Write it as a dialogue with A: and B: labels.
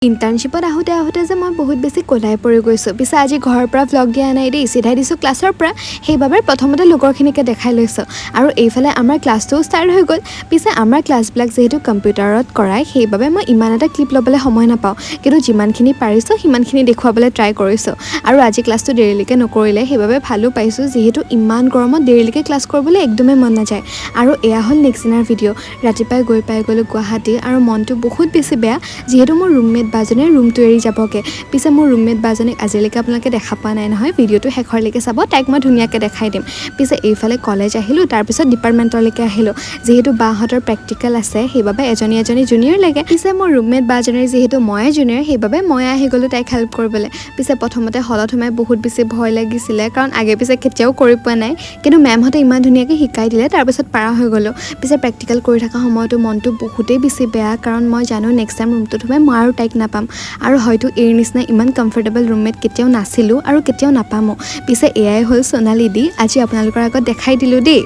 A: ইণ্টাৰ্ণশ্বিপত আহোঁতে যে মই বহুত বেছি কলাই পৰি গৈছোঁ। পিছে আজি ঘৰৰ পৰা ভ্লগ দিয়া নাই দেই, চিধাই দিছোঁ ক্লাছৰ পৰা। সেইবাবে প্ৰথমতে লগৰখিনিকে দেখাই লৈছোঁ। আৰু এইফালে আমাৰ ক্লাছটোও ষ্টাৰ্ট হৈ গ'ল। পিছে আমাৰ ক্লাছবিলাক যিহেতু কম্পিউটাৰত কৰায়, সেইবাবে মই ইমান এটা ক্লিপ ল'বলৈ সময় নাপাওঁ। কিন্তু যিমানখিনি পাৰিছোঁ সিমানখিনি দেখুৱাবলৈ ট্ৰাই কৰিছোঁ। আৰু আজি ক্লাছটো দেৰিলৈকে নকৰিলে, সেইবাবে ভালো পাইছোঁ, যিহেতু ইমান গৰমত দেৰিলৈকে ক্লাছ কৰিবলৈ একদমেই মন নাযায়। আৰু এয়া হ'ল নেক্সট দিনাৰ ভিডিঅ'। ৰাতিপুৱাই গৈ পাই গ'লোঁ গুৱাহাটী, আৰু মনটো বহুত বেছি বেয়া, যিহেতু মোৰ ৰুমমেট বাজনীয়ে ৰুমটো এৰি যাবগৈ। পিছে মোৰ ৰুমমেট বাজনীক আজিলৈকে আপোনালোকে দেখা পোৱা নাই নহয়, ভিডিঅ'টো শেষৰলৈকে চাব, তাইক মই ধুনীয়াকৈ দেখাই দিম। পিছে এইফালে কলেজ আহিলোঁ, তাৰপিছত ডিপাৰ্টমেণ্টলৈকে আহিলোঁ। যিহেতু বাহঁতৰ প্ৰেক্টিকেল আছে, সেইবাবে এজনী জুনিয়ৰ লাগে। পিছে মোৰ ৰুমমেট বাজনীৰ যিহেতু ময়ে জুনিয়ৰ, সেইবাবে মই আহি গ'লোঁ তাইক হেল্প কৰিবলৈ। পিছে প্ৰথমতে হলত সোমাই বহুত বেছি ভয় লাগিছিলে, কাৰণ আগে পিছে কেতিয়াও কৰি পোৱা নাই। কিন্তু মেমহঁতে ইমান ধুনীয়াকৈ শিকাই দিলে, তাৰপিছত পাৰা হৈ গ'লোঁ। পিছে প্ৰেক্টিকেল কৰি থকা সময়তো মনটো বহুতেই বেছি বেয়া, কাৰণ মই জানো নেক্সট টাইম ৰুমটোত সোমাই মই আৰু তাইক নাপাম। আৰু হয়তো এই নিচিনা ইমান কমফৰ্টেবল ৰুমমেট কেতিয়াও নাছিলোঁ আৰু কেতিয়াও নাপামো। পিছে এয়াই হ'ল সোণালী দি, আজি আপোনালোকৰ আগত দেখাই দিলোঁ দেই।